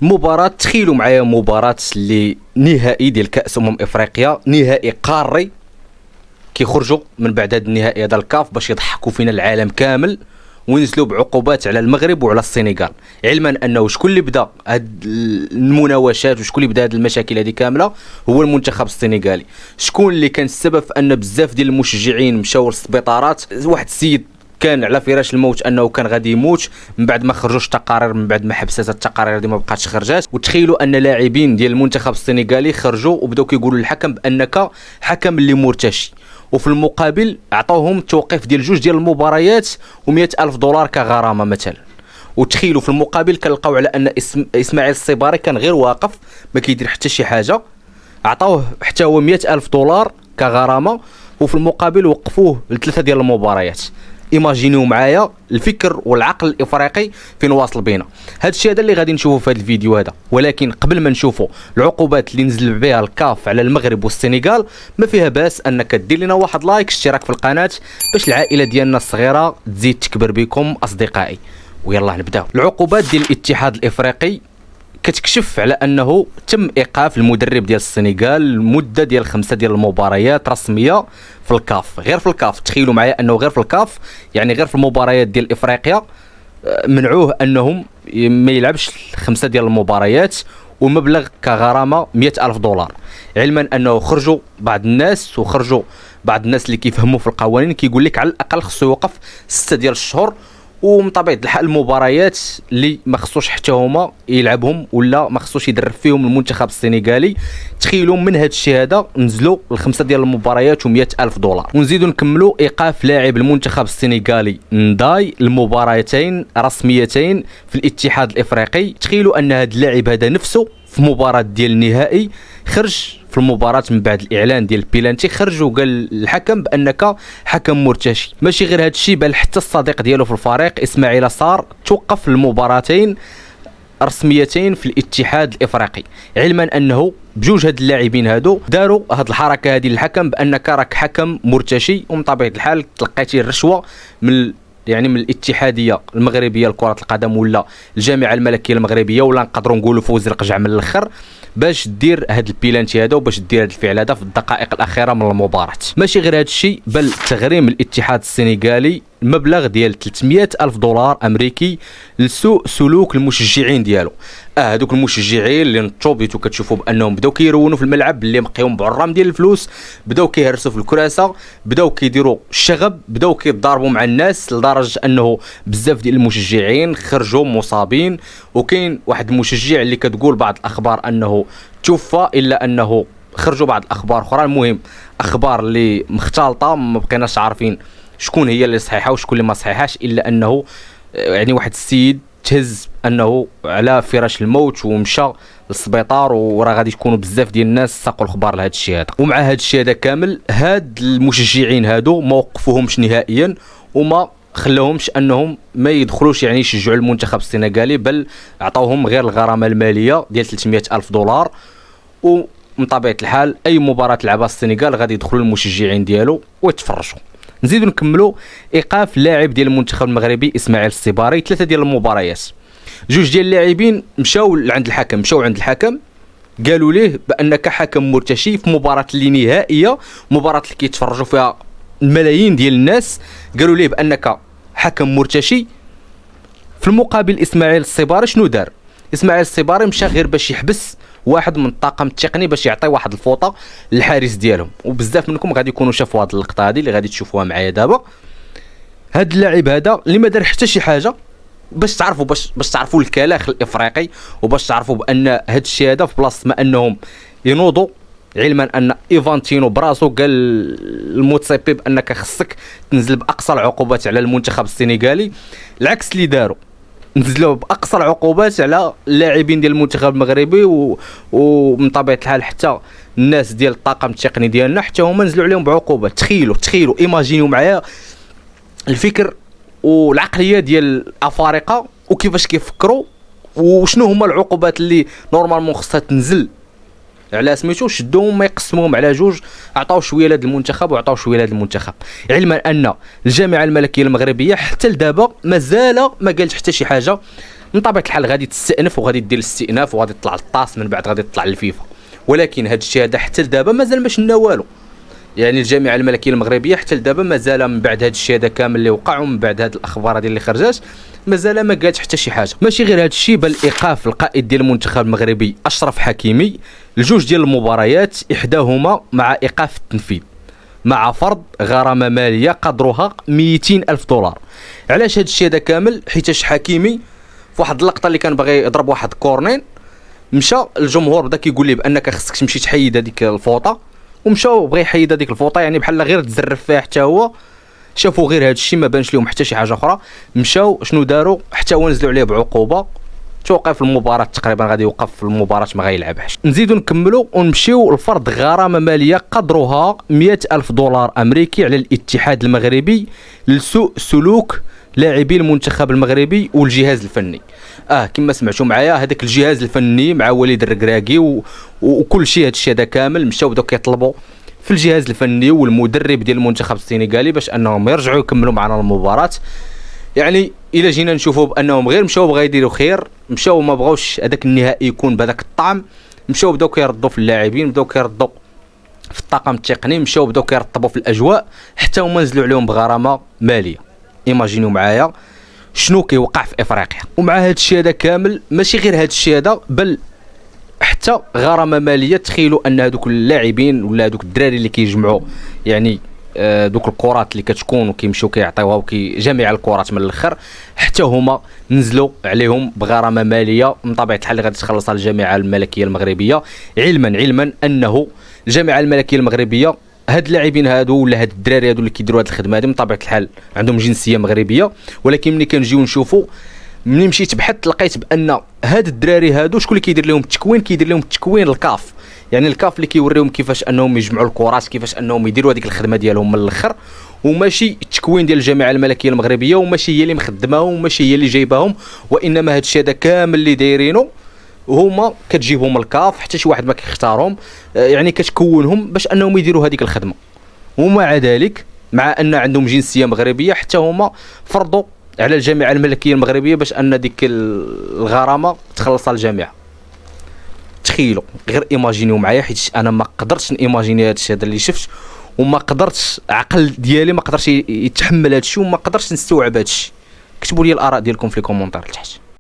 المباراة تخيلوا معايا مباراة اللي نهائي ديال كأس افريقيا، نهائي قاري، كيخرجوا من بعد هذا النهائي هذا الكاف باش يضحكوا فينا العالم كامل وينزلوا بعقوبات على المغرب وعلى السنغال، علما انه شكون اللي بدا هاد المناوشات وشكون اللي بدا هاد المشاكل هذه كامله هو المنتخب السنغالي. شكون اللي كان السبب في ان بزاف ديال المشجعين مشاو للسبيطارات؟ واحد السيد كان على فراش الموت انه كان غادي يموت من بعد ما خرجوش تقارير، من بعد ما حبسات التقارير هذه ما بقاتش خرجات. وتخيلوا ان لاعبين ديال المنتخب السنغالي خرجوا وبداو كيقولوا للحكم بانك حكم اللي مرتشي، وفي المقابل عطاوهم توقيف ديال جوج ديال المباريات و100,000 دولار كغرامه مثلا. وتخيلوا في المقابل كنلقاو على ان اسماعيل الصباري كان غير واقف ما كيدير حتى شي حاجه، عطاوه حتى هو 100,000 دولار كغرامه، وفي المقابل وقفوه لثلاثه ديال المباريات. ايماجينيو معايا الفكر والعقل الافريقي فين واصل بينا. هذا الشيء هذا اللي غادي نشوفه في هذا الفيديو هذا، ولكن قبل ما نشوفوا العقوبات اللي نزل بها الكاف على المغرب والسنغال، ما فيها باس انك دير لنا واحد لايك، اشتراك في القناه باش العائله ديالنا الصغيره تزيد تكبر بكم اصدقائي. ويلا نبداو. العقوبات ديال الاتحاد الافريقي كتكشف على انه تم ايقاف المدرب ديال السنغال لمده ديال 5 ديال المباريات رسميه في الكاف. غير في الكاف، تخيلوا معايا انه غير في الكاف، يعني غير في المباريات ديال افريقيا منعوه انهم ما يلعبش 5 ديال المباريات، ومبلغ كغرامه 100,000 دولار. علما انه خرجوا بعض الناس اللي كيفهموا في القوانين كيقول لك على الاقل خصو يوقف 6 ديال الشهور، ومن طبيعه الحال المباريات اللي ما خصوش حتى هما يلعبهم ولا ما خصوش يدرب فيهم المنتخب السنغالي. تخيلوا من هذا الشيء هذا نزلوا ل5 ديال المباريات و100,000 دولار. ونزيدوا نكملوا ايقاف لاعب المنتخب السنغالي نداي المباراتين رسميتين في الاتحاد الافريقي. تخيلوا ان هذا اللاعب هذا نفسه في مباراه ديال النهائي خرج في المباراة من بعد الإعلان ديال البيلانتي، خرج وقال الحكم بأنك حكم مرتشي. ماشي غير هذا الشيء، بل حتى الصديق ديالو في الفريق إسماعيل صار توقف المباراتين رسميتين في الاتحاد الإفريقي، علما أنه بجوج هاد اللاعبين هادو داروا هاد الحركة هذه للحكم بأنك راك حكم مرتشي، ومن طبيعة الحال تلقيتي الرشوة من الاتحاديه المغربيه لكره القدم ولا الجامعه الملكيه المغربيه، ولا نقدروا نقولوا فوز رقجع من الاخر، باش دير هذا البيلانتي هذا وباش دير هذا الفعل هذا في الدقائق الاخيره من المباراه. ماشي غير هذا الشيء، بل تغريم الاتحاد السنغالي مبلغ ديال 300,000 دولار امريكي لسوء سلوك المشجعين ديالو. هذوك المشجعين اللي نطوا بيتو كتشوفوا بانهم بداو كيرونوا في الملعب اللي مقيهم بعرام ديال الفلوس، بداو كيهرسوا في الكراسه، بداو كيديروا الشغب، بداو كيتضاربوا مع الناس لدرجه انه بزاف ديال المشجعين خرجوا مصابين. وكاين واحد المشجع اللي كتقول بعض الاخبار انه توفى، الا انه خرجوا بعض الاخبار اخرى. المهم اخبار اللي مختلطه، ما بقيناش عارفين شكون هي اللي صحيحه وشكون اللي ما صحيحاش، الا انه يعني واحد السيد تهز انه على فراش الموت ومشى للسبيطار، وراه غادي يكونوا بزاف ديال الناس ساقوا الخبار لهذا الشيء هذا. ومع هذا الشيء هذا كامل، هاد المشجعين هادو ما وقفوهمش نهائيا وما خلاهمش انهم ما يدخلوش يعني يشجعوا المنتخب السنغالي، بل عطاوهم غير الغرامه الماليه ديال 300,000 دولار. ومن طبيعه الحال اي مباراه لعبها السنغال غادي يدخلوا المشجعين ديالو ويتفرجوا. نزيدوا نكملوا ايقاف لاعب ديال المنتخب المغربي اسماعيل الصباري 3 ديال المباريات. جوج ديال اللاعبين مشاو عند الحكم قالوا ليه بانك حكم مرتشي في مباراه اللي نهائيه، مباراه اللي كيتفرجوا فيها الملايين ديال الناس، قالوا ليه بانك حكم مرتشي. في المقابل اسماعيل الصباري شنو دار؟ اسماعيل الصباري مشى غير باش يحبس واحد من الطاقم التقني باش يعطي واحد الفوطه للحارس ديالهم. وبزاف منكم غادي يكونوا شافوا هذه اللقطه هذه اللي غادي تشوفوها معايا دابا. هاد اللاعب هذا اللي ما دار حتى شي حاجه، باش تعرفوا الكلاخ الافريقي، وباش تعرفوا بان هاد الشيء هذا في بلاصه ما انهم ينوضوا، علما ان ايفانتينو براسو قال الموتسيبي بانك خصك تنزل باقصى العقوبات على المنتخب السنغالي، العكس اللي داروا نزلوا باقصى العقوبات على اللاعبين ديال المنتخب المغربي. ومن طبيعه الحال حتى الناس ديال الطاقم التقني ديالنا حتى هما نزلوا عليهم بعقوبات. تخيلوا ايماجينيو معايا الفكر والعقليه ديال الافارقه وكيفاش كيفكروا، وشنو هما العقوبات اللي نورمالمون خصها تنزل على سميتو. شدوهم ما يقسموهم على جوج، عطاو شويه لهذا المنتخب وعطاو شويه لهذا المنتخب، علما ان الجامعه الملكيه المغربيه حتى لدابا مازال ما قالت حتى شي حاجه من طبيعه الحال غادي تستأنف وغادي دير الاستئناف وغادي تطلع للطاس، من بعد غادي تطلع للفيفا. ولكن هذا الشيء هذا حتى لدابا مازال ما شفنا والو. يعني الجامعه الملكيه المغربيه حتى لدابا مازال من بعد هذا الشيء هذا كامل اللي وقع ومن بعد هذه الاخبار هذه اللي خرجت مازال ما قالت حتى شي حاجه. ماشي غير هذا الشيء، بل ايقاف القائد ديال المنتخب المغربي اشرف حكيمي لجوج ديال المباريات، احداهما مع ايقاف التنفيذ مع فرض غرامه ماليه قدرها 200 ألف دولار. علاش هذا الشيء هذا كامل؟ حيتاش حكيمي في واحد اللقطه اللي كان باغي يضرب واحد كورنين، مشى الجمهور بدا كيقول ليه بانك خصك تمشي تحيد هذيك الفوطه، ومشاو بغى يحيد هذيك الفوطه، يعني بحال غير تزرف فيها حتى هو. شافوا غير هذا الشيء، ما بانش لهم حتى شي حاجه اخرى، مشاو شنو داروا؟ حتى هو نزلوا عليه بعقوبه، توقف المباراه تقريبا، غادي يوقف المباراه ما غيلعبهاش. نزيدوا نكملوا ونمشيو لفرض غرامه ماليه قدرها 100 ألف دولار امريكي على الاتحاد المغربي لسوء سلوك لاعبي المنتخب المغربي والجهاز الفني. كما سمعتوا معايا، هذاك الجهاز الفني مع وليد الركراكي وكل شيء، هذا الشيء هذا كامل مشاو بداو كيطلبوا في الجهاز الفني والمدرب ديال المنتخب السنغالي باش انهم يرجعوا يكملوا معنا المباراه. يعني الا جينا نشوفوا بانهم غير مشاو بغا يديروا خير، مشاو ما بغاوش هذاك النهائي يكون بهذاك الطعم، مشاو بداو كيردوا في اللاعبين، بداو كيردوا في الطاقم التقني، مشاو بداو كيرطبوا في الاجواء، حتى هما نزلوا عليهم بغرامه ماليه. ايماجينوا معايا شنو كيوقع في افريقيا. ومع هذا الشيء هذا كامل، ماشي غير هذا الشيء هذا، بل حتى غرامه ماليه. تخيلوا ان هذوك اللاعبين ولا هذوك الدراري اللي كيجمعوا يعني دوك الكرات اللي كتكون وكيمشيو كيعطيوها جميع الكرات من الاخر، حتى هما نزلوا عليهم بغرامه ماليه من طبيعه الحال اللي غادي تخلصها الجامعه الملكيه المغربيه، علما انه الجامعه الملكيه المغربيه هاد اللاعبين هادو ولا هاد الدراري هادو اللي كيديروا هاد الخدمه هادي من طبيعه الحال عندهم جنسيه مغربيه. ولكن ملي كنجيو نشوفوا، ملي مشيت بحثت لقيت بان هاد الدراري هادو شكون اللي كيدير لهم التكوين؟ كيدير لهم التكوين الكاف، يعني الكاف اللي كيوريهم كيفاش انهم يجمعوا الكرات، كيفاش انهم يديروا هذيك الخدمه ديالهم من الاخر، وماشي التكوين ديال الجامعه الملكيه المغربيه، وماشي هي اللي مخدماهم وماشي هي اللي جايباهم، وانما هاد الشيء هذا كامل اللي دايرينه هما كتجيبهم الكاف، حتى شي واحد ما كيختارهم، يعني كتكونهم باش انهم يديروا هذيك الخدمه. ومع ذلك مع ان عندهم جنسيه مغربيه، حتى هما فرضوا على الجامعه الملكيه المغربيه باش ان ديك الغرامه تخلصها الجامعه. تخيلوا غير، ايماجينيو معايا، حيت انا ما قدرتش نيماجيني هذا الشيء اللي شفت، وما قدرتش، عقل ديالي ما قدرش يتحمل هذا الشيء، وما قدرتش نستوعب هذا الشيء. كتبوا لي الاراء ديالكم في الكومونتير لتحت.